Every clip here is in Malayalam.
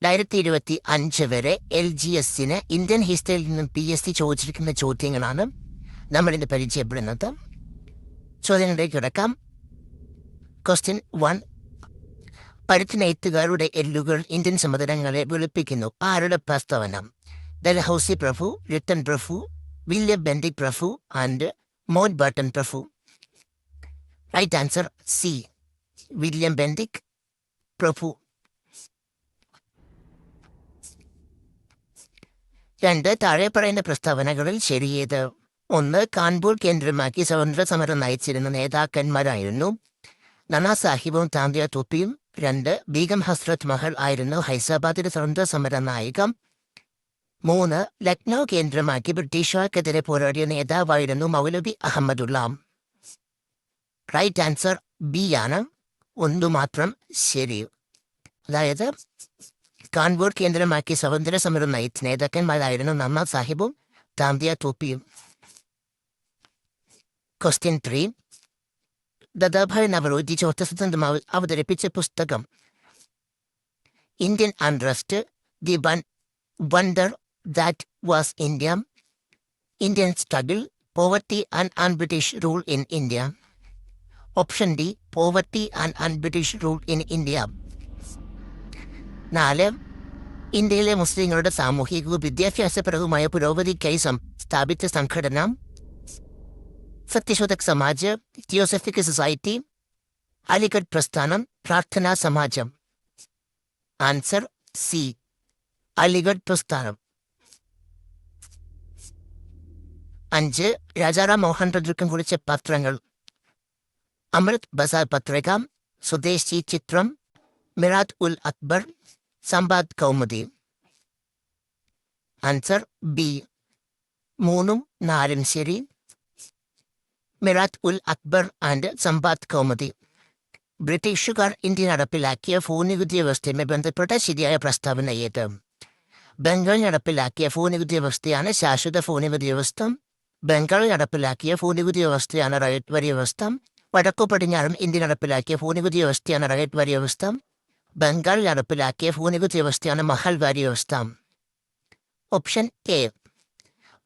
2025 വരെ LGSന് ഇന്ത്യൻ ഹിസ്റ്ററിയിൽ നിന്നും PSC ചോദിച്ചിരിക്കുന്ന ചോദ്യങ്ങളാണ് നമ്മളിന്ന് പരിചയപ്പെടുന്നത്. ചോദ്യങ്ങളിലേക്ക് കിടക്കാം. ക്വസ്റ്റ്യൻ 1. പരുത്തിനെയ്ത്തുകാരുടെ എല്ലുകൾ ഇന്ത്യൻ സമുദ്രങ്ങളെ വെളുപ്പിക്കുന്നു. ആരുടെ പ്രസ്താവന? ഡൽഹൌസി പ്രഭു, ലിട്ടൺ പ്രഭു, വില്യം ബെന്റിക് പ്രഭു ആൻഡ് മൗണ്ട് ബാട്ടൺ പ്രഭു. Right answer C, William Bentinck പ്രഭു. 2. താഴെ പറയുന്ന പ്രസ്താവനകളിൽ ശരിയേത്? 1. കാൺപൂർ കേന്ദ്രമാക്കി സ്വാതന്ത്ര്യ സമരം നയിച്ചിരുന്ന നേതാക്കന്മാരായിരുന്നു നാനാ സാഹിബും താന്തിയ ടോപ്പിയും. 2. ബീഗം ഹസ്രത്ത് മഹൽ ആയിരുന്നു ഹൈദരാബാദിലെ സ്വാതന്ത്ര്യ സമര നായികം. 3. ലക്നൗ കേന്ദ്രമാക്കി ബ്രിട്ടീഷുകാർക്കെതിരെ പോരാടിയ നേതാവായിരുന്നു മൗലവി അഹമ്മദുള്ള. റൈറ്റ് ആൻസർ ബി ആണ്. ഒന്നു മാത്രം ശരി. അതായത് കാൺപൂർ കേന്ദ്രമാക്കി സ്വാതന്ത്ര്യ സമരം നയിച്ച നേതാക്കന്മാരായിരുന്നു നാനാ സാഹിബും താന്തിയ ടോപ്പിയും. ക്വസ്റ്റ്യൻ 3. ദാദാഭായ് നവറോജി ചോദ്യസംബന്ധം അവതരിപ്പിച്ച പുസ്തകം? Indian unrest, the wonder that was India, Indian struggle, poverty and un-British rule in India. Option D, poverty and un-British rule in India. 4. ഇന്ത്യയിലെ മുസ്ലിങ്ങളുടെ സാമൂഹികവും വിദ്യാഭ്യാസപരവുമായ പുരോഗതിക്കായി സ്ഥാപിച്ച സംഘടന? സത്യശോധക് സമാജ്, തിയോസഫിക് സൊസൈറ്റി, അലിഗഡ് പ്രസ്ഥാനം, പ്രാർത്ഥനാ സമാജം. ആൻസർ സി, അലിഗഡ് പ്രസ്ഥാനം. 5. രാജാറാം മോഹൻ റോയ്ക്കും കുറിച്ച പത്രങ്ങൾ? അമൃത് ബസാർ പത്രിക, സ്വദേശി ചിത്രം, മിറാത്ത് ഉൽ അക്ബർ, സമ്പാദ് കൗമുദി. ആൻസർ ബി, 3ഉം 4ഉം ശരി. മിറാത്ത് ഉൽ അക്ബർ ആൻഡ് സമ്പാദ് കൗമുദി. ബ്രിട്ടീഷുകാർ ഇന്ത്യ നടപ്പിലാക്കിയ ഭൂനികുതി വ്യവസ്ഥയുമായി ബന്ധപ്പെട്ട ശരിയായ പ്രസ്താവന ഏത്? ബംഗാൾ നടപ്പിലാക്കിയ ഭൂനികുതി വ്യവസ്ഥയാണ് ശാശ്വത ഭൂനികുതി വ്യവസ്ഥ. ബംഗാൾ നടപ്പിലാക്കിയ ഭൂനികുതി വ്യവസ്ഥയാണ് റൈറ്റ് വരി വ്യവസ്ഥ. വടക്കു പടിഞ്ഞാറും ഇന്ത്യ നടപ്പിലാക്കിയ ഭൂനികുതി വ്യവസ്ഥയാണ് റൈറ്റ് വരി വ്യവസ്ഥ. ബംഗാൾ നടപ്പിലാക്കിയ ഭൂനികുതി വ്യവസ്ഥയാണ് മഹൽ വാരി വ്യവസ്ഥ. ഓപ്ഷൻ എ,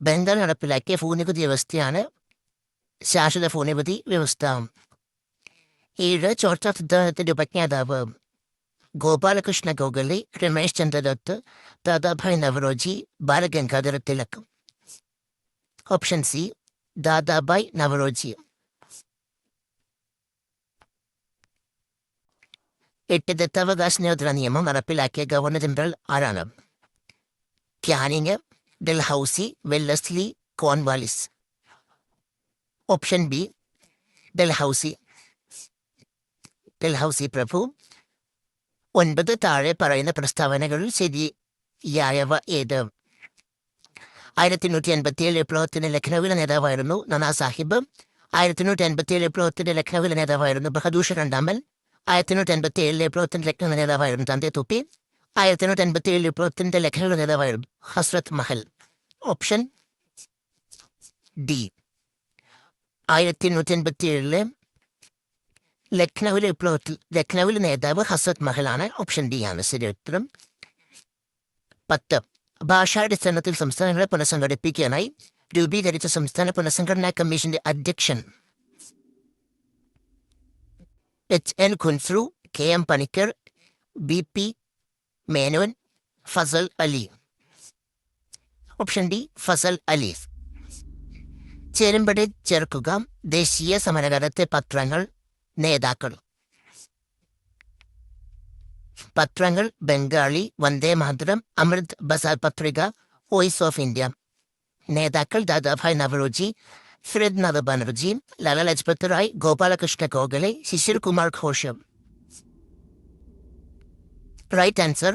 ബംഗാൾ നടപ്പിലാക്കിയ ഭൂനികുതി വ്യവസ്ഥയാണ് ശാശ്വത ഭൂനികുതി വ്യവസ്ഥ. 7. ചോട്ടാ സിദ്ധാന്തത്തിന്റെ ഉപജ്ഞാതാവ്? ഗോപാലകൃഷ്ണ ഗോഖലെ, രമേശ് ചന്ദ്ര ദത്ത്, ദാദാഭായ് നവറോജി, ബാലഗംഗാധര തിലക്. Option C, Dadabhai Naoroji. 8. ദത്താവകാശ നിരോധന നിയമം നടപ്പിലാക്കിയ ഗവർണർ ജനറൽ ആരാണ്? Canning, Dalhousie, Wellesley, Cornwallis. Option B, Dalhousie പ്രഭു. 9. താഴെ പറയുന്ന പ്രസ്താവനകളിൽ ശരിയായവ ഏത്? 1887 വിപ്ലവത്തിന്റെ ലഖ്നൌവിലെ നേതാവായിരുന്നു നാനാ സാഹിബ്. 1887 വിപ്ലവത്തിന്റെ ലഖ്നൌവിലെ നേതാവായിരുന്നു ബഹദൂർ രണ്ടാമൻ. 1887 വിപ്ലവത്തിന്റെ ലഖ്നൌ നേതാവായിരുന്നു താന്തിയ ടോപ്പി. 1887 വിപ്ലവത്തിന്റെ ലഖ്നൌ നേതാവായിരുന്നു ഹസ്രത്ത് മഹൽ. ഓപ്ഷൻ ഡി, 1887 ലഖ്നൌവിലെ നേതാവ് ഹസ്രത്ത് മഹലാണ്. ഓപ്ഷൻ ഡി ആണ് ശരി ഉത്തരം. 10. ഭാഷാടിസ്ഥാനത്തിൽ സംസ്ഥാനങ്ങളെ പുനഃസംഘടിപ്പിക്കാനായി രൂപീകരിച്ച സംസ്ഥാന പുനഃസംഘടനാ കമ്മീഷന്റെ അധ്യക്ഷൻ? HN Kunzru, KM Panikkar, BP Menon, Fazal Ali. Option D, Fazal Ali. ചേരുംപടി ചേർക്കുക. ദേശീയ സമരകാലത്തെ പത്രങ്ങൾ, നേതാക്കൾ. പത്രങ്ങൾ: ബംഗാളി, വന്ദേ മാതരം, അമൃത് ബസാർ പത്രിക, വോയിസ് ഓഫ് ഇന്ത്യ. നേതാക്കൾ: ദാദാഭായ് നവറോജി, ഫിറോദ്നാഥ് Banerjee, Lala Lajpat Rai, Gopalakrishna Gokhale, Shishir Kumar Ghosh. Right answer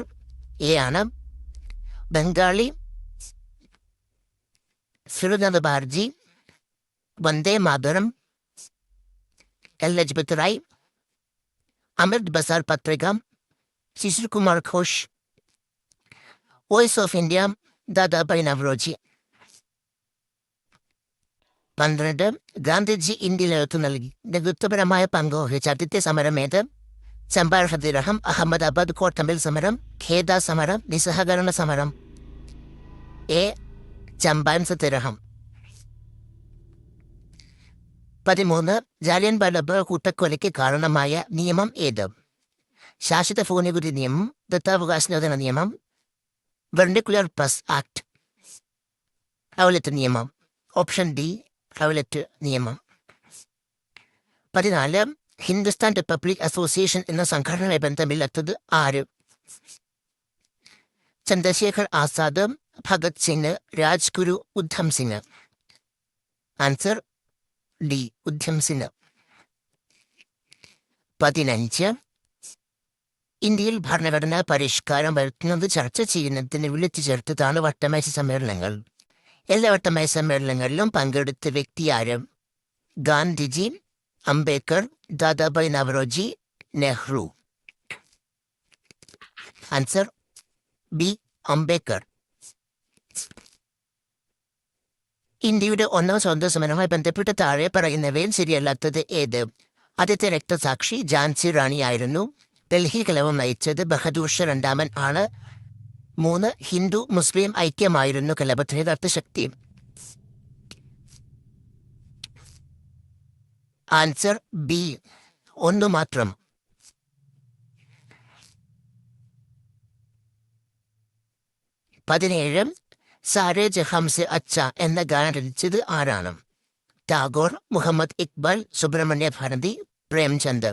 A ആണ്. Bengali ഫിറോദ്നാഥ് Banerjee, Vande Mataram Lajpat Rai, Amrit Bazar Patrika Shishir Kumar Ghosh, voice of India Dadabhai Naoroji. 12. Gandhiji ഇന്ത്യയിലെടുത്തു നൽകി നേതൃത്വപരമായ പങ്ക് വഹിച്ച ആദ്യത്തെ സമരം ഏത്? ചമ്പാരൻ സത്യാഗ്രഹം, അഹമ്മദാബാദ് കോട്ടമിൽ സമരം, ഖേദ സമരം, നിസ്സഹകരണ സമരം. എ. ചമ്പാരൻ സത്യാഗ്രഹം. 13. ജാലിയൻ വാലാബാഗ് കൂട്ടക്കൊലയ്ക്ക് കാരണമായ നിയമം ഏത്? ശാശ്വത ഭൂനികുതി നിയമം, ദത്താവകാശ നിരോധന നിയമം, വെർണിക്കുലർ പ്രസ് ആക്ട്, റൗലറ്റ് നിയമം. ഓപ്ഷൻ ഡി, റൗലറ്റ് നിയമം. 14. ഹിന്ദുസ്ഥാൻ റിപ്പബ്ലിക് അസോസിയേഷൻ എന്ന സംഘടനയുമായി ബന്ധമില്ലാത്തത് ആര്? ചന്ദ്രശേഖർ ആസാദ്, ഭഗത് സിംഗ്, രാജ്ഗുരു, ഉദ്ധം സിംഗ്. Answer D, Udham Singh. 15. ഇന്ത്യയിൽ ഭരണഘടനാ പരിഷ്കാരം വരുത്തുന്നത് ചർച്ച ചെയ്യുന്നതിന് വിളിച്ചു ചേർത്തതാണ് വട്ടമേശ സമ്മേളനങ്ങൾ. എല്ലാ വട്ടമേശ സമ്മേളനങ്ങളിലും പങ്കെടുത്ത വ്യക്തി ആര്? ഗാന്ധിജി, അംബേദ്കർ, ദാദാഭായ് നവറോജി, നെഹ്റു. Answer B, Ambedkar. ഇന്ത്യയുടെ ഒന്നാം സ്വാതന്ത്ര്യ സമരവുമായി ബന്ധപ്പെട്ട് താഴെ പറയുന്നവയിൽ ശരിയല്ലാത്തത് ഏത്? ആദ്യത്തെ രക്തസാക്ഷി ഝാൻസി റാണിയായിരുന്നു. ഡൽഹി കലാപം നയിച്ചത് ബഹദൂർ ഷാ രണ്ടാമൻ ആണ്. 3. ഹിന്ദു മുസ്ലിം ഐക്യമായിരുന്നു കലാപത്തിന്റെ യഥാർത്ഥ ശക്തി. ആൻസർ ബി, 1 മാത്രം. 17. സാരേ ജഹാം സെ അച്ഛ എന്ന ഗാനം രചിച്ചത് ആരാണ്? ടാഗോർ, മുഹമ്മദ് ഇക്ബാൽ, സുബ്രഹ്മണ്യ ഭാരതി, പ്രേംചന്ദ്.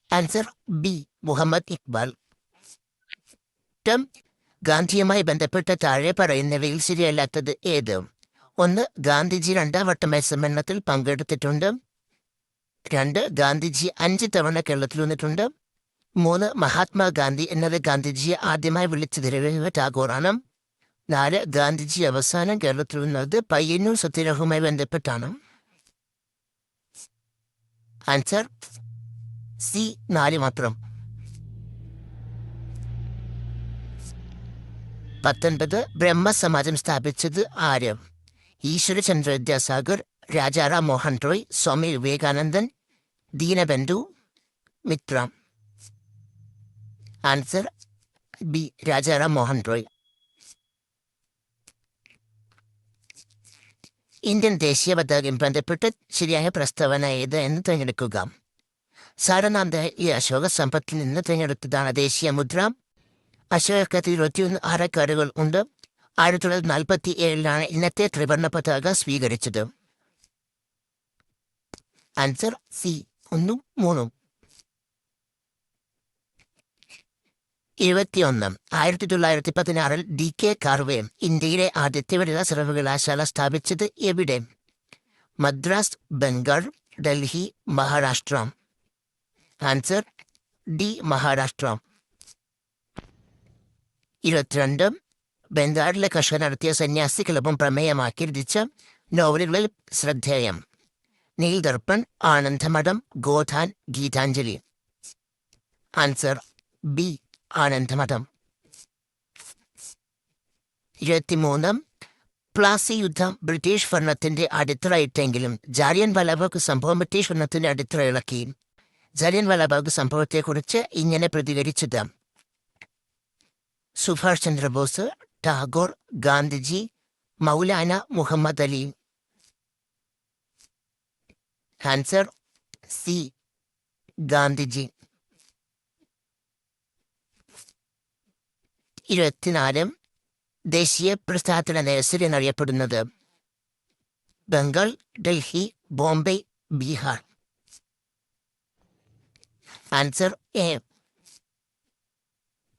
Answer B, Muhammad Iqbal. ഗാന്ധിയുമായി ബന്ധപ്പെട്ട താഴെ പറയുന്നവയിൽ ശരിയല്ലാത്തത് ഏത്? 1. ഗാന്ധിജി 2 വട്ടമേശ സമ്മേളനത്തിൽ പങ്കെടുത്തിട്ടുണ്ട്. 2. ഗാന്ധിജി 5 തവണ കേരളത്തിൽ വന്നിട്ടുണ്ട്. 3. മഹാത്മാഗാന്ധി എന്നത് ഗാന്ധിജിയെ ആദ്യമായി വിളിച്ചു തിരഞ്ഞെടുത്ത ടാഗോറാണ്. 4. ഗാന്ധിജി അവസാനം കേരളത്തിൽ വന്നത് പയ്യന്നൂർ സത്യാഗ്രഹവുമായി ബന്ധപ്പെട്ടാണ്. ആൻസർ സി, 4 മാത്രം. 19. ബ്രഹ്മസമാജം സ്ഥാപിച്ചത് ആര്? ഈശ്വരചന്ദ്ര വിദ്യാസാഗർ, രാജാറാം മോഹൻ റോയ്, സ്വാമി വിവേകാനന്ദൻ, Dinabandhu Mitra. Answer B, Rajaram Mohan Roy. Indian ദേശീയ പതാകയും ബന്ധപ്പെട്ട് ശരിയായ പ്രസ്താവന ഏത് എന്ന് തിരഞ്ഞെടുക്കുക. സാരനാഥ് ഈ അശോക സമ്പത്തിൽ നിന്ന് തിരഞ്ഞെടുത്തതാണ് ദേശീയ മുദ്ര. അശോകത്തിൽ 21 അറക്കാടുകൾ ഉണ്ട്. 1947 ഇന്നത്തെ ത്രിവർണ്ണ പതാക സ്വീകരിച്ചത്. Answer C, 1, 3. 21. 1916 DK കാർവേ ഇന്ത്യയിലെ ആദ്യത്തെ വനിതാ സർവകലാശാല സ്ഥാപിച്ചത് എവിടെ? മദ്രാസ്, ബംഗാൾ, ഡൽഹി, മഹാരാഷ്ട്ര. Answer D, Maharashtra. 22. ബംഗാളിലെ കർഷകർ നടത്തിയ സന്യാസി ക്ലബം പ്രമേയമാക്കി രചിച്ച നോവലുകളിൽ ശ്രദ്ധേയം. നീൽ ദർപ്പൺ, ആനന്ദമഠം, ഗോധാൻ, ഗീതാഞ്ജലി. Answer B, Anandamath. 23. പ്ലാസി യുദ്ധം ബ്രിട്ടീഷ് ഭരണത്തിന്റെ അടിത്തറയിട്ടെങ്കിലും ജാലിയൻ വാലാബാഗ് സംഭവം ബ്രിട്ടീഷ് ഭരണത്തിന്റെ അടിത്തറ ഇളക്കി. ജാലിയൻ വാലാബാഗ് സംഭവത്തെക്കുറിച്ച് ഇങ്ങനെ പ്രതികരിച്ചത്: സുഭാഷ് ചന്ദ്രബോസ്, ടാഗോർ, ഗാന്ധിജി, മൗലാന മുഹമ്മദ് അലി. Answer C, Gandhiji. 24. ദേശീയ പ്രസ്ഥാനത്തിന്റെ നഴ്സറി എന്നറിയപ്പെടുന്നത്? ബംഗാൾ, ഡൽഹി, ബോംബെ, ബീഹാർ. Answer A,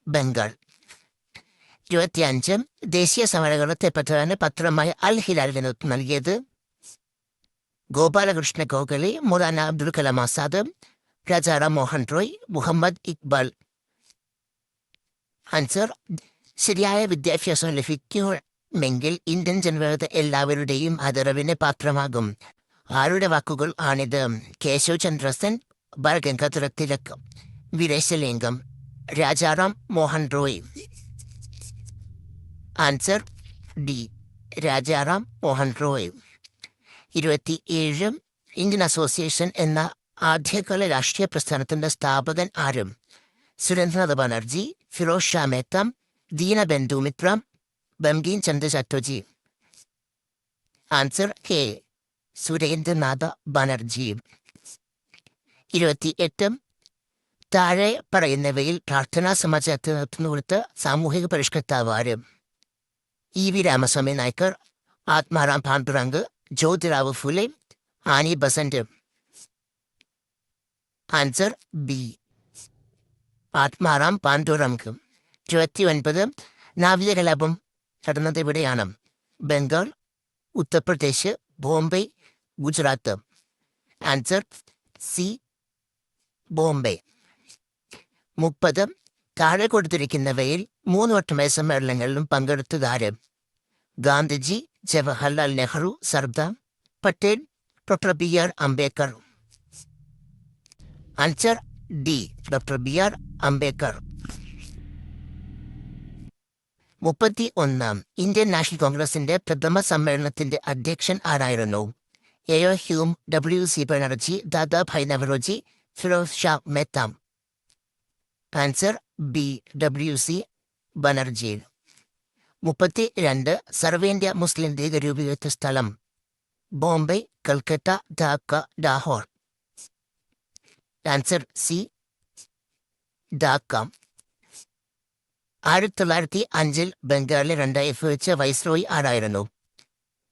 Bengal. 25. ദേശീയ സമരകാലത്തെ പ്രധാന പത്രമായ അൽ ഹിലാലിന് നേതൃത്വം നൽകിയത്? ഗോപാലകൃഷ്ണ ഗോഖലെ, മൗലാന അബ്ദുൽ കലാം ആസാദ്, രാജാറാം മോഹൻ റോയ്, മുഹമ്മദ് ഇക്ബാൽ. ആൻസർ ശരിയായ വിദ്യാഭ്യാസം ലഭിക്കുമെങ്കിൽ ഇന്ത്യൻ ജനത എല്ലാവരുടെയും ആദരവിന് പാത്രമാകും. ആരുടെ വാക്കുകൾ ആണിത്? Keshav Chandra Sen, Balagangadhara Tilak, Veeresalingam, Rajaram Mohan Roy. Answer D, Rajaram Mohan Roy. 27. Indian association എന്ന ആദ്യകാല രാഷ്ട്രീയ പ്രസ്ഥാനത്തിന്റെ സ്ഥാപകൻ ആരും? സുരേന്ദ്രനാഥ് ബാനർജി, ഫിറോസ് ഷാ മേത്ത, ദീനബന്ധു മിത്ര, ബംഗീം ചന്ദ്ര ചാറ്റോജി. Answer A, Surendranath Banerjee. 28. താഴെ പറയുന്നവയിൽ പ്രാർത്ഥനാ സമാജത്തിന് നേതൃത്വം കൊടുത്ത സാമൂഹിക പരിഷ്കർത്താവ് ആരും? E V Ramaswamy Naicker, Atmaram Pandurang, Jyotirao Phule, Annie Besant. Answer B, Atmaram Pandurang. 29. നാവിക കലാപം നടന്നത് എവിടെയാണ്? ബംഗാൾ, ഉത്തർപ്രദേശ്, ബോംബെ, ഗുജറാത്ത്. Answer C, Bombay. 30. താഴെ കൊടുത്തിരിക്കുന്നവയിൽ 3 ഒട്ടമയ സമ്മേളനങ്ങളിലും പങ്കെടുത്തതാര്? Gandhiji, Jawaharlal Nehru, Sardar Patel, doctor B R Ambedkar. Answer D, doctor B R Ambedkar. 31. Indian national കോൺഗ്രസിന്റെ പ്രഥമ സമ്മേളനത്തിന്റെ അധ്യക്ഷൻ ആരായിരുന്നു? A Hume, W C Banerjee, Dadabhai Naoroji, Firoz Shah Mehta. Answer B, W C Banerjee. 32. സർവേന്ത്യ മുസ്ലിം ലീഗ് രൂപീകരിച്ച സ്ഥലം? ബോംബെ, കൽക്കട്ട, ധാക്ക, ലാഹോർ. Answer C, Dhaka. 1905 ബംഗാളിലെ 2 വെച്ച വൈസ്രോയി ആരായിരുന്നു?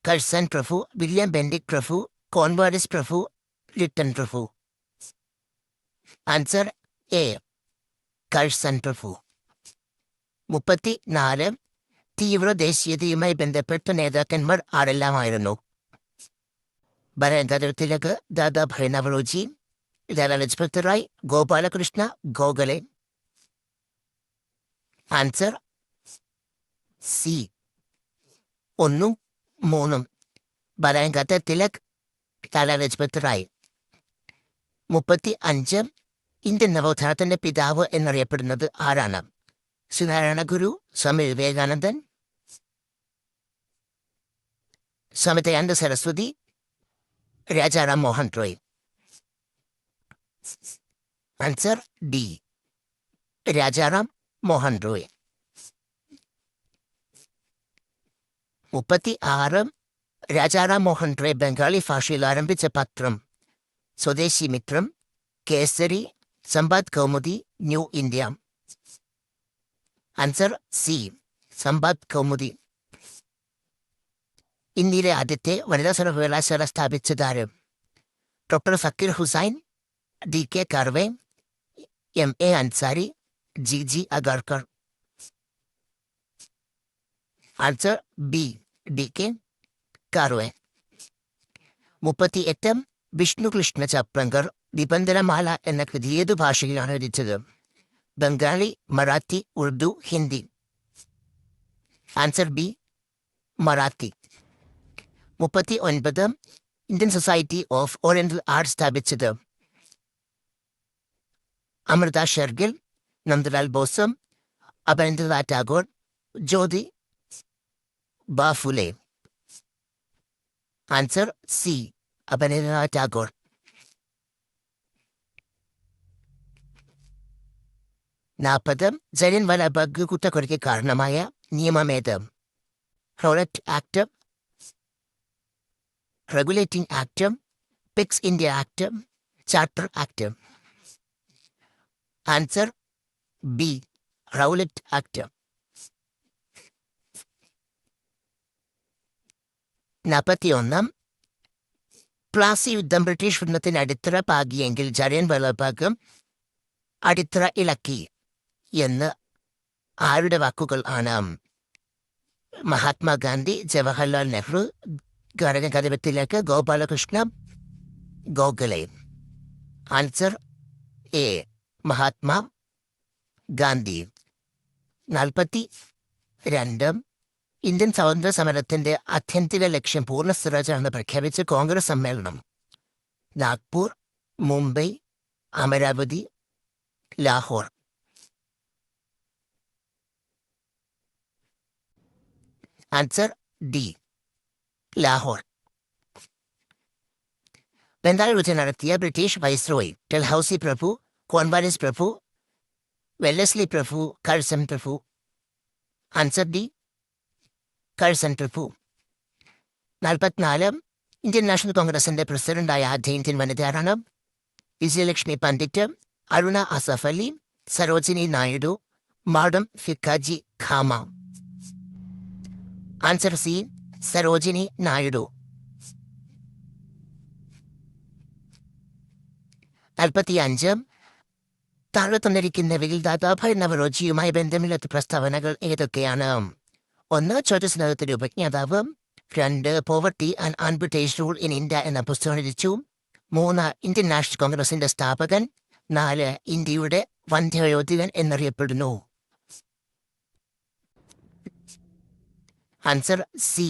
കഴ്സൺ പ്രഭു, വില്യം ബെൻഡിക് പ്രഭു, കോൺവാലിസ് പ്രഭു, ലിട്ടൺ പ്രഭു. ആൻസർ എ, കഴ്സൺ പ്രഭു. 34. തീവ്ര ദേശീയതയുമായി ബന്ധപ്പെട്ട നേതാക്കന്മാർ ആരെല്ലാമായിരുന്നു? Balagangadhara Tilak, Dadabhai Naoroji, Lala Lajpat Rai, Gopalakrishna Gokhale. Answer C, 1, 3. Balagangadhara Tilak, Lala Lajpat Rai. 35. Indian നവോത്ഥാനത്തിന്റെ പിതാവ് എന്നറിയപ്പെടുന്നത് ആരാണ്? ശ്രീനാരായണ ഗുരു, സ്വാമി വിവേകാനന്ദൻ, സ്വാമി ദയാനന്ദ സരസ്വതി, രാജാറാം മോഹൻ റോയ്. Answer D, Rajaram Mohan Roy. 36. രാജാറാം മോഹൻ റോയ് ബംഗാളി ഭാഷയിൽ ആരംഭിച്ച പത്രം? Swadeshi Mitram, Kesari, Sambad Kaumudi, new India. Answer C, Sambad Kaumudi. ഇന്ത്യയിലെ ആദ്യത്തെ വനിതാ സർവകലാശാല സ്ഥാപിച്ചതാര്? Doctor Zakir Hussain, D K Karve, M A Ansari, G G Agarkar. Answer B, D K Karve. 38. Vishnu Krishna Chiplunkar Nibandhamala എന്ന കൃതി ഏതു ഭാഷയിലാണ് രചിച്ചത്? Bengali, Marathi, Urdu, Hindi. Answer B, Marathi. 39. Indian society of oriental arts സ്ഥാപിച്ചത്? അമൃത ഷെർഗിൽ, നന്ദലാൽ ബോസം, അപരേന്ദ്രനാഥ് ടാഗോർ, ജ്യോതി ബാഫുലെ. Answer C, Abanindranath Tagore. 40. ജലിയൻ വാലാബാഗ് കൂട്ടക്കൊലയ്ക്ക് കാരണമായ നിയമമേത്? Rowlatt act, regulating act, Pitt's India act, charter act. Answer B, Rowlatt act. 41. Plassey യുദ്ധം ബ്രിട്ടീഷ് ഭരണത്തിന് അടിത്തറ പാകിയെങ്കിൽ ജലിയൻ വാലാബാഗ് അടിത്തറ ഇളക്കി എന്ന് ആരുടെ വാക്കുകൾ ആണ്? Mahatma Gandhi, Jawaharlal Nehru, Balagangadhara Tilak, Gopalakrishna Gokhale. Answer A, Mahatma Gandhi. 42. Indian സ്വാതന്ത്ര്യ സമരത്തിന്റെ ആത്യന്തിക ലക്ഷ്യം പൂർണ്ണ സ്വരാജാണെന്ന് പ്രഖ്യാപിച്ച കോൺഗ്രസ് സമ്മേളനം? നാഗ്പൂർ, മുംബൈ, അമരാവതി, ലാഹോർ. Answer D, Lahore. ബംഗാൾ വെച്ച് നടത്തിയ ബ്രിട്ടീഷ് വൈസ്രോയി ഡൽഹൌസി പ്രഭു, കോൺവാലിസ് പ്രഭു, വെല്ലസ്ലി പ്രഭു, കഴ്സൺ പ്രഭു. ആൻസർ ഡി, കഴ്സൺ പ്രഭു. 44. ഇന്ത്യൻ നാഷണൽ കോൺഗ്രസിന്റെ പ്രസിഡന്റായ ആദ്യ ഇന്ത്യൻ വനിതയാരാണ്? Vijayalakshmi Pandit, Aruna Asaf Ali, Sarojini Naidu, madam Bhikaji Cama. Answer C, Sarojini Naidu. 45. താഴെ തന്നിരിക്കുന്നവയിൽ ദാദാഭായ് നവറോജിയുമായി ബന്ധമില്ലാത്ത പ്രസ്താവനകൾ ഏതൊക്കെയാണ്? 1. ചോദ്യത്തിനകത്തൊരു ഉപജ്ഞാതാവ്. 2. Poverty and un-British rule in India എന്ന പുസ്തകം രചിച്ചു. 3. ഇന്ത്യൻ നാഷണൽ കോൺഗ്രസിന്റെ സ്ഥാപകൻ. 4. ഇന്ത്യയുടെ വന്ധ്യവയോധികൻ എന്നറിയപ്പെടുന്നു. Answer C,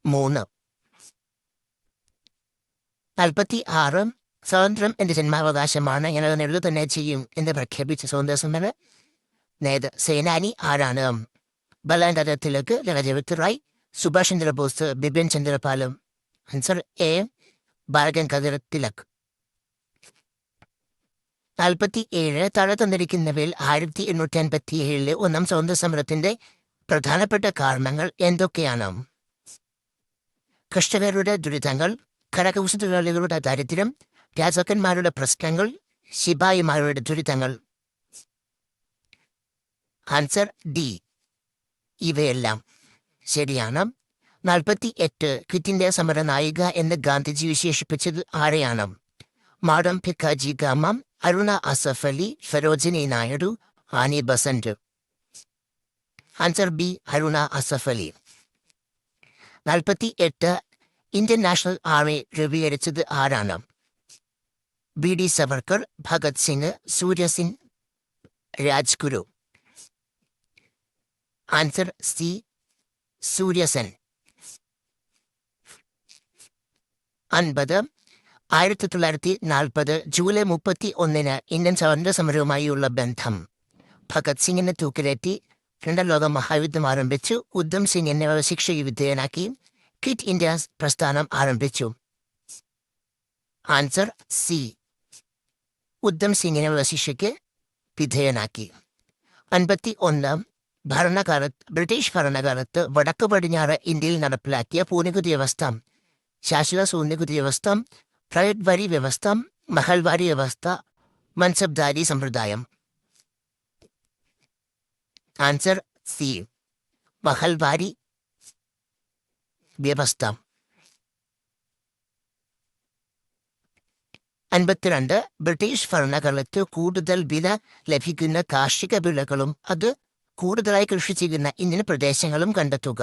3. 46. സ്വാതന്ത്ര്യം എന്റെ ജന്മാവകാശമാണ്, ഞാനത് നേടുക തന്നെ ചെയ്യും എന്ന് പ്രഖ്യാപിച്ച സ്വാതന്ത്ര്യ സേനാനി ആരാണ്? ബാലഗംഗാധര തിലക്, ലജപത് റായ്, സുഭാഷ് ചന്ദ്രബോസ്, ബിപിൻ ചന്ദ്രപാലും. Answer A, Balagangadhara Tilak. 47. താഴെ തന്നിരിക്കുന്നവയിൽ 1857 ഒന്നാം സ്വാതന്ത്ര്യ സമരത്തിന്റെ പ്രധാനപ്പെട്ട കാരണങ്ങൾ എന്തൊക്കെയാണ്? കർഷകരുടെ ദുരിതങ്ങൾ, കരകൗശലതൊഴിലാളികളുടെ ദാരിദ്ര്യം, രാജാക്കന്മാരുടെ പ്രശ്നങ്ങൾ, ശിപായിമാരുടെ ദുരിതങ്ങൾ. ആൻസർ ഡി, ഇവയെല്ലാം ശരിയാണ്. 48. ക്വിറ്റ് ഇന്ത്യ സമര നായിക എന്ന് ഗാന്ധിജി വിശേഷിപ്പിച്ചത് ആരെയാണ്? Madam Bhikaji Cama, Aruna Asaf Ali, Sarojini Naidu, Annie Besant. Answer B, Aruna Asaf Ali. 48. Indian national army രൂപീകരിച്ചത് ആരാണ്? B D Savarkar, Bhagat Singh, Surya Singh, Rajguru. Answer C, Suryasen. 50. 1940 July 31 Indian സ്വാതന്ത്ര്യ സമരവുമായുള്ള ബന്ധം. ഭഗത് സിംഗിനെ തൂക്കിലേറ്റി, രണ്ടാം ലോക മഹായുദ്ധം ആരംഭിച്ചു, ഉദ്ധം സിംഗിനെ ശിക്ഷയ്ക്ക് വിധേയനാക്കി, ക്വിറ്റ് ഇന്ത്യ പ്രസ്ഥാനം ആരംഭിച്ചു. ആൻസർ സി, ഉദ്ധം സിംഗിനെ ശിക്ഷയ്ക്ക് വിധേയനാക്കി. 51. ബ്രിട്ടീഷ് ഭരണകാലത്ത് വടക്ക് പടിഞ്ഞാറ് ഇന്ത്യയിൽ നടപ്പിലാക്കിയ ഭൂനികുതി വ്യവസ്ഥ. ശാശ്വത ഭൂനികുതി വ്യവസ്ഥ, പ്രൈവറ്റ് വരി വ്യവസ്ഥ, മഹൽവാരി വ്യവസ്ഥ, മൻസബ്ദാരി സമ്പ്രദായം. ആൻസർ സി, മഹൽവാരി വ്യവസ്ഥ. 52. ബ്രിട്ടീഷ് ഭരണകാലത്ത് കൂടുതൽ വില ലഭിക്കുന്ന കാർഷിക വിളകളും അത് കൂടുതലായി കൃഷി ചെയ്യുന്ന ഇന്ത്യൻ പ്രദേശങ്ങളും കണ്ടെത്തുക.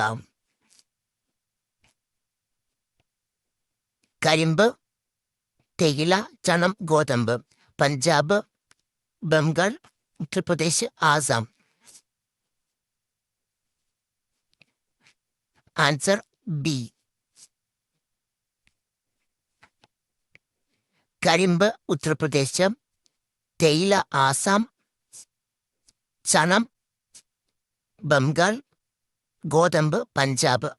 കരിമ്പ്, തേയില, ചണം, ഗോതമ്പ്. പഞ്ചാബ്, ബംഗാൾ, ഉത്തർപ്രദേശ്, ആസാം. ആൻസർ ബി, കരിമ്പ് ഉത്തർപ്രദേശ്, തേയില ആസാം, ചണം ബംഗാൾ, ഗോതമ്പ് പഞ്ചാബ്.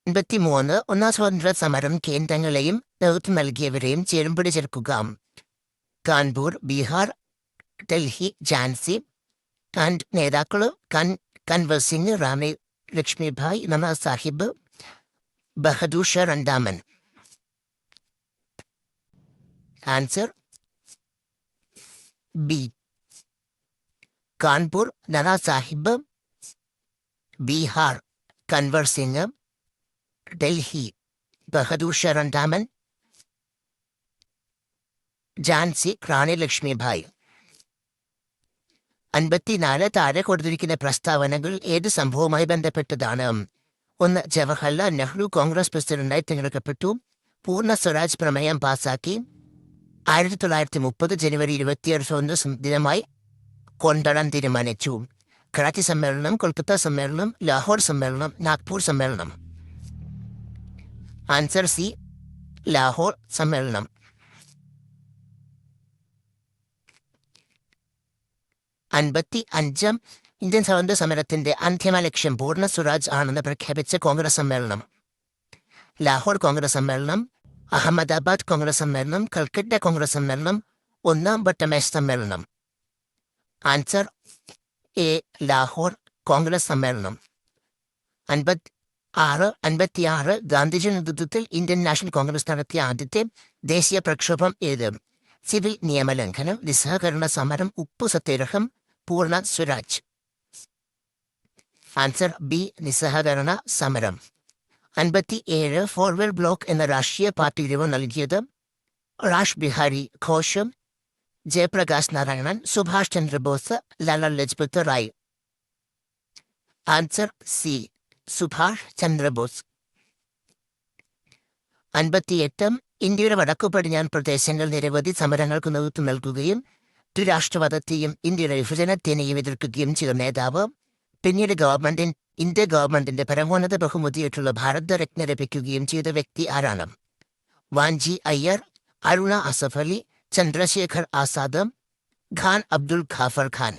53. ഒന്നാം സ്വാതന്ത്ര്യ സമരം കേന്ദ്രങ്ങളെയും നേതൃത്വം നൽകിയവരെയും ചേരുംപടി ചേർക്കുക. കാൺപൂർ, ബീഹാർ, ഡൽഹി, ഝാൻസി. ആൻഡ് നേതാക്കൾ കൻവർ സിംഗ്, റാണി ലക്ഷ്മിഭായ്, നാനാ സാഹിബ്, ബഹദൂർ ഷാ രണ്ടാമൻ. ആൻസർ ബി, കാൺപൂർ നാനാ സാഹിബ്, ബീഹാർ കൻവർ സിംഗ്, ഡൽഹി ബഹദൂർ ഷാ രണ്ടാമൻ, ഝാൻസി റാണി ലക്ഷ്മിഭായ്. 54. താഴെ കൊടുത്തിരിക്കുന്ന പ്രസ്താവനകൾ ഏത് സംഭവവുമായി ബന്ധപ്പെട്ടതാണ്? 1. ജവഹർലാൽ നെഹ്റു കോൺഗ്രസ് പ്രസിഡന്റായി തിരഞ്ഞെടുക്കപ്പെട്ടു. പൂർണ്ണ സ്വരാജ് പ്രമേയം പാസാക്കി. 1930 ജനുവരി 26 ദിനമായി കൊണ്ടുവരാൻ തീരുമാനിച്ചു. കറാച്ചി സമ്മേളനം, കൊൽക്കത്ത സമ്മേളനം, ലാഹോർ സമ്മേളനം, നാഗ്പൂർ സമ്മേളനം. ആൻസർ സി, ലാഹോർ സമ്മേളനം. 55. ഇന്ത്യൻ സ്വാതന്ത്ര്യ സമരത്തിന്റെ അന്തിമ ലക്ഷ്യം പൂർണ്ണ സ്വരാജ് ആണെന്ന് പ്രഖ്യാപിച്ച കോൺഗ്രസ് സമ്മേളനം. ലാഹോർ കോൺഗ്രസ് സമ്മേളനം, അഹമ്മദാബാദ് കോൺഗ്രസ് സമ്മേളനം, കൽക്കട്ട കോൺഗ്രസ് സമ്മേളനം, ഒന്നാം വട്ടമേശ് സമ്മേളനം. ആൻസർ എ, ലാഹോർ കോൺഗ്രസ് സമ്മേളനം. 56 ഗാന്ധിജി നേതൃത്വത്തിൽ ഇന്ത്യൻ നാഷണൽ കോൺഗ്രസ് നടത്തിയ ആദ്യത്തെ ദേശീയ പ്രക്ഷോഭം ഏത്? സിവിൽ നിയമലംഘനം, നിസ്സഹകരണ സമരം, ഉപ്പു സത്യാഗ്രഹം, പൂർണ്ണ സ്വരാജ്. ആൻസർ ബി, നിസ്സഹകരണ സമരം. 57 ഫോർവേഡ് ബ്ലോക്ക് എന്ന രാഷ്ട്രീയ പാർട്ടി രൂപം നൽകിയത് rash Bihari Ghosh, Jayaprakash Narayanan, Subhash Chandrabose, Lala Lajpat Rai. Answer C, Subhash Chandrabose. 58 ഇന്ത്യയുടെ വടക്കു പടിഞ്ഞാറൻ പ്രദേശങ്ങൾ നിരവധി സമരങ്ങൾക്ക് നേതൃത്വം നൽകുകയും ത്രിരാഷ്ട്രവാദത്തെയും ഇന്ത്യയുടെ വിഭജനത്തിനെയും എതിർക്കുകയും ചെയ്ത നേതാവ്. പിന്നീട് ഇന്ത്യ ഗവൺമെന്റിന്റെ പരമോന്നത ബഹുമതിയായിട്ടുള്ള ഭാരത് രത്ന ലഭിക്കുകയും ചെയ്ത വ്യക്തി ആരാണ്? വാഞ്ചി അയ്യർ, അരുണ അസഫ് അലി, ചന്ദ്രശേഖർ ആസാദ്, ഖാൻ അബ്ദുൽ ഖാഫർ ഖാൻ.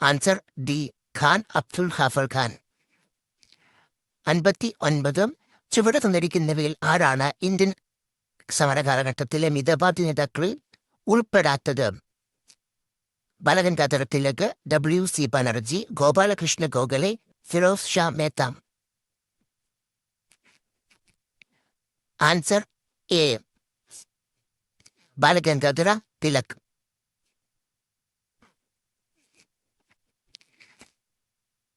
Answer D, Khan Abdul Ghaffar Khan. 59 ചുവടെ തന്നിരിക്കുന്നവയിൽ ആരാണ് ഇന്ത്യൻ സമരകാലഘട്ടത്തിലെ മിതവാദി നേതാക്കളിൽ ഉൾപ്പെടാത്തത്? Balagangadhara Tilak, W.C. Banerjee, Gopalakrishna Gokhale, Firoz Shah Mehta. Answer A, Balagangadhara Tilak.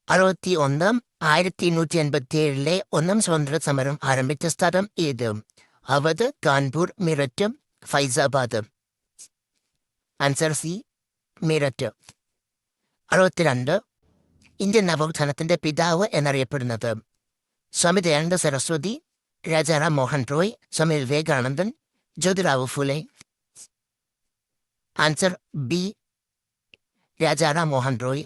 61 1887 ഒന്നാം സ്വാതന്ത്ര്യ സമരം ആരംഭിച്ച സ്ഥലം ഏത്? Awadh, Kanpur, Meerut, Faizabad. Answer C, Meerut. 62 Indian നവോത്ഥാനത്തിന്റെ പിതാവ് എന്നറിയപ്പെടുന്നത്? സ്വാമി ദയാനന്ദ സരസ്വതി, രാജാറാം മോഹൻ റോയ്, സ്വാമി വിവേകാനന്ദൻ, ജ്യോതിറാവു ഫുലെ. Answer B, Rajaram Mohan Roy.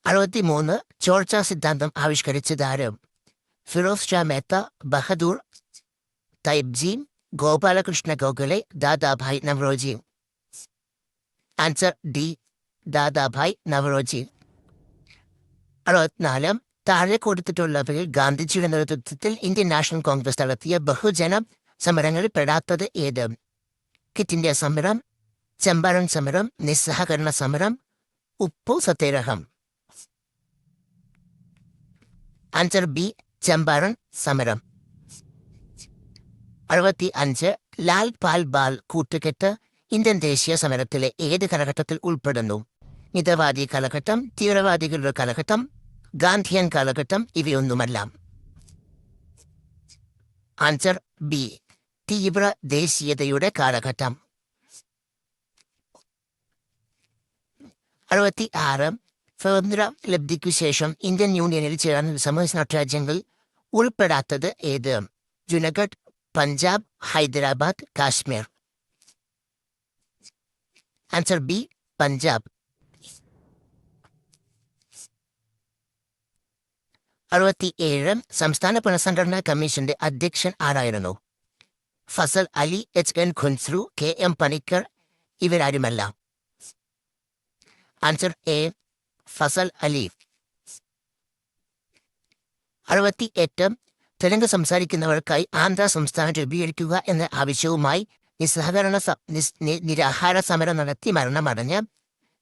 63 ചോർച്ചാ സിദ്ധാന്തം ആവിഷ്കരിച്ചതാര്? ഫിറോസ് ഷാ മേത്ത, ബഹദൂർ തൈബ്ജി, ഗോപാലകൃഷ്ണ ഗോഖലെ, ദാദാഭായ് നവറോജി. Answer D, Dadabhai Naoroji. 64 താഴെ കൊടുത്തിട്ടുള്ളവയിൽ ഗാന്ധിജിയുടെ നേതൃത്വത്തിൽ ഇന്ത്യൻ നാഷണൽ കോൺഗ്രസ് നടത്തിയ ബഹുജന സമരങ്ങളിൽ പെടാത്തത് ഏത്? ക്വിറ്റ് ഇന്ത്യ സമരം, ചമ്പാരൻ സമരം, നിസ്സഹകരണ സമരം, ഉപ്പു സത്യാഗ്രഹം. ആൻസർ ബി, ചമ്പാരൻ സമരം. 65 ലാൽ പാൽ ബാൽ കൂട്ടുകെട്ട് ഇന്ത്യൻ ദേശീയ സമരത്തിലെ ഏത് കാലഘട്ടത്തിൽ ഉൾപ്പെടുന്നു? മിതവാദി കാലഘട്ടം, തീവ്രവാദികളുടെ കാലഘട്ടം, ഗാന്ധിയൻ കാലഘട്ടം, ഇവയൊന്നുമല്ല. ആൻസർ ബി, തീവ്ര ദേശീയതയുടെ കാലഘട്ടം. 66 സ്വാതന്ത്ര്യ ലബ്ധിക്കു ശേഷം ഇന്ത്യൻ യൂണിയനിൽ ചേരാൻ സമസ്ത രാജ്യങ്ങൾ ഉൾപ്പെടാത്തത് ഏത്? ജുനഗഡ്, പഞ്ചാബ്, ഹൈദരാബാദ്, കാശ്മീർ. Answer B, Punjab. 67 സംസ്ഥാന പുനഃസംഘടനാ കമ്മീഷന്റെ അധ്യക്ഷൻ ആരായിരുന്നു? ഫസൽ അലി, H.N. ഖുൻസ്രു, K.M. പണിക്കർ, ഇവരാരുമല്ല. Answer A, Fazal Ali. 68 തെലുങ്ക് സംസാരിക്കുന്നവർക്കായി ആന്ധ്ര സംസ്ഥാനം രൂപീകരിക്കുക എന്ന ആവശ്യവുമായി നിരാഹാര സമരം നടത്തി മരണമടഞ്ഞ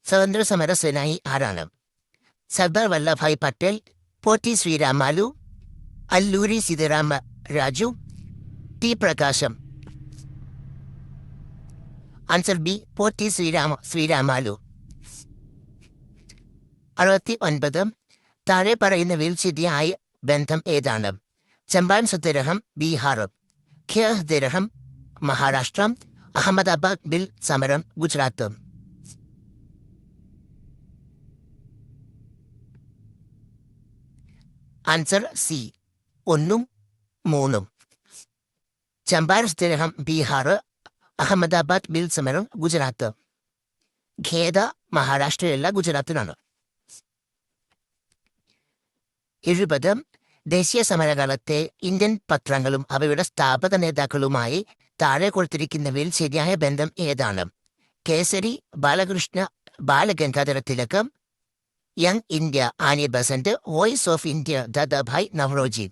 സ്വാതന്ത്ര്യ സമര സേനാനി ആരാണ്? Sardar Vallabhbhai Patel, Potti Sriramulu, Alluri Sitarama Raju, T Prakasam. Answer B, Potti Sriramulu. 69 താഴെ പറയുന്നവയിൽ ശരിയായ ബന്ധം ഏതാണ്? ചമ്പാരൻ സത്യാഗ്രഹം ബീഹാർ, ഖേർ സത്യാഗ്രഹം മഹാരാഷ്ട്ര, അഹമ്മദാബാദ് ബിൽ സമരം ഗുജറാത്ത്. Answer C, 1 3. ചമ്പാരൻ സത്യാഗ്രഹം ബീഹാർ, അഹമ്മദാബാദ് ബിൽ സമരം ഗുജറാത്ത്. ഖേദ മഹാരാഷ്ട്രയല്ല, ഗുജറാത്തിനാണ്. 70 ദേശീയ സമരകാലത്തെ ഇന്ത്യൻ പത്രങ്ങളും അവയുടെ സ്ഥാപക നേതാക്കളുമായി താഴെ കൊടുത്തിരിക്കുന്നവയിൽ ശരിയായ ബന്ധം ഏതാണ്? Kesari, Balagangadhara Tilak, young India Annie Besant, voice of India Dadabhai Naoroji.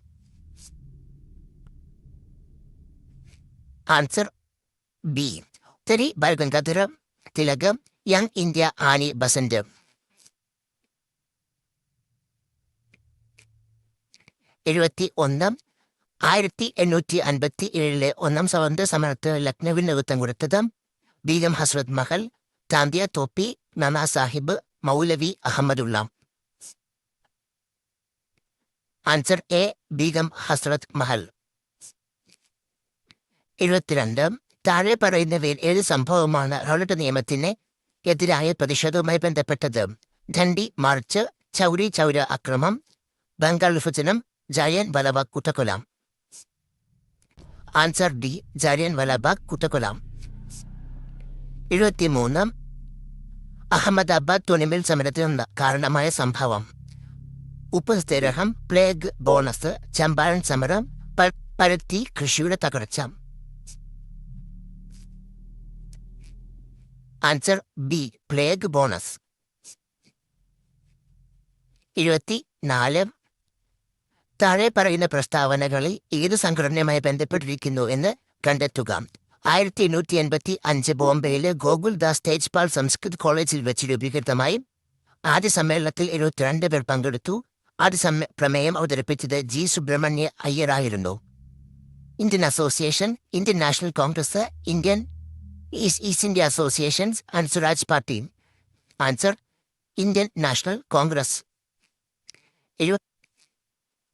Answer B. ഉത്തരി Balagangadhara Tilak, young India Annie Besant. 71. 1857 ഒന്നാം സ്വാതന്ത്ര്യ സമരത്ത് ലക്നൌവിൽ നേതൃത്വം കൊടുത്തത് ബീഗം ഹസ്രത് മഹൽ, താന്തിയ തോപ്പി, നാനാ സാഹിബ്, മൗലവി അഹമ്മദുള്ള. Answer A. ബീഗം ഹസ്രത് മഹൽ. 72. താഴെ പറയുന്നവയിൽ ഏത് സംഭവമാണ് റൗലറ്റ് നിയമത്തിന് എതിരായ പ്രതിഷേധവുമായി ബന്ധപ്പെട്ടത്? ദണ്ഡി മാർച്ച്, ചൗരി ചൗര അക്രമം, ബംഗാൾ വിഭജനം, ജാലിയൻ വാലാബാഗ് കൂട്ടക്കൊല. Answer D. ജാലിയൻ വാലാബാഗ് കൂട്ടക്കൊല. 73. അഹമ്മദാബാദ് തുണിമിൽ സമരത്തിന് കാരണമായ സംഭവം? ഉപ്പ് സത്യാഗ്രഹം, പ്ലേഗ്, ബോണസ്, ചമ്പാരൻ സമരം, പരുത്തി കൃഷിയുടെ തകർച്ച. Answer B. Plague, bonus. 74. താഴെ പറയുന്ന പ്രസ്താവനകളിൽ ഏത് സംഘടനയുമായി ബന്ധപ്പെട്ടിരിക്കുന്നു എന്ന് കണ്ടെത്തുക. 1885 ബോംബെയിലെ ഗോകുൽദാസ് തേജ്പാൽ സംസ്കൃത് കോളേജിൽ വെച്ച് രൂപീകൃതമായി. ആദ്യ സമ്മേളനത്തിൽ 72 പേർ പങ്കെടുത്തു. ആദ്യ പ്രമേയം അവതരിപ്പിച്ചത് ജി. സുബ്രഹ്മണ്യ അയ്യരായിരുന്നു. Indian association, Indian national Congress, Indian east India associations and Swaraj party. Answer Indian national Congress.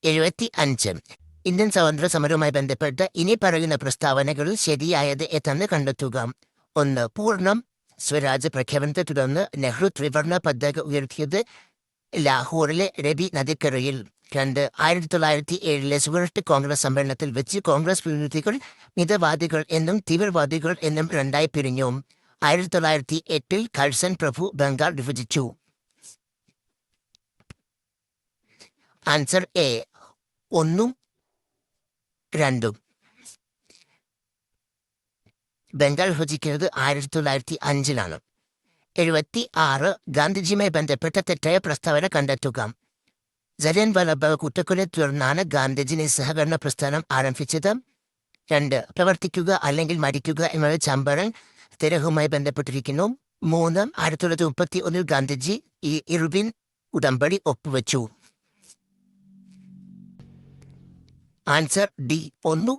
75. Indian സ്വാതന്ത്ര്യ സമരവുമായി ബന്ധപ്പെട്ട് ഇനി പറയുന്ന പ്രസ്താവനകളിൽ ശരിയായത് ഏതെന്ന് കണ്ടെത്തുക. 1. പൂർണ്ണം സ്വരാജ് പ്രഖ്യാപനത്തെ തുടർന്ന് നെഹ്റു ത്രിവർണ പതാക ഉയർത്തിയത് ലാഹോറിലെ രവി നദിക്കരയിൽ. 2. 1907 സുവർട്ട് കോൺഗ്രസ് സമ്മേളനത്തിൽ വെച്ച് കോൺഗ്രസ് പ്രതിനിധികൾ മിതവാദികൾ എന്നും തീവ്രവാദികൾ എന്നും രണ്ടായി പിരിഞ്ഞു. 1908 കഴ്സൺ പ്രഭു ബംഗാൾ വിഭജിച്ചു. Answer A. 1, 2. ബംഗാൾ വിഭജിക്കുന്നത് 1905. 76. ഗാന്ധിജിയുമായി ബന്ധപ്പെട്ട തെറ്റായ പ്രസ്താവന കണ്ടെത്തുക. ജലിയൻ വാലാബാഗ് കൂട്ടക്കൊലയെ തുടർന്നാണ് ഗാന്ധിജി നിസ്സഹകരണ പ്രസ്ഥാനം ആരംഭിച്ചത്. 2. പ്രവർത്തിക്കുക അല്ലെങ്കിൽ മരിക്കുക എന്നത് ചമ്പാരൻ സത്യാഗ്രഹവുമായി ബന്ധപ്പെട്ടിരിക്കുന്നു. 3. 1931 ഗാന്ധിജി ഇർവിൻ ഉടമ്പടി ഒപ്പുവെച്ചു. Answer D. 1,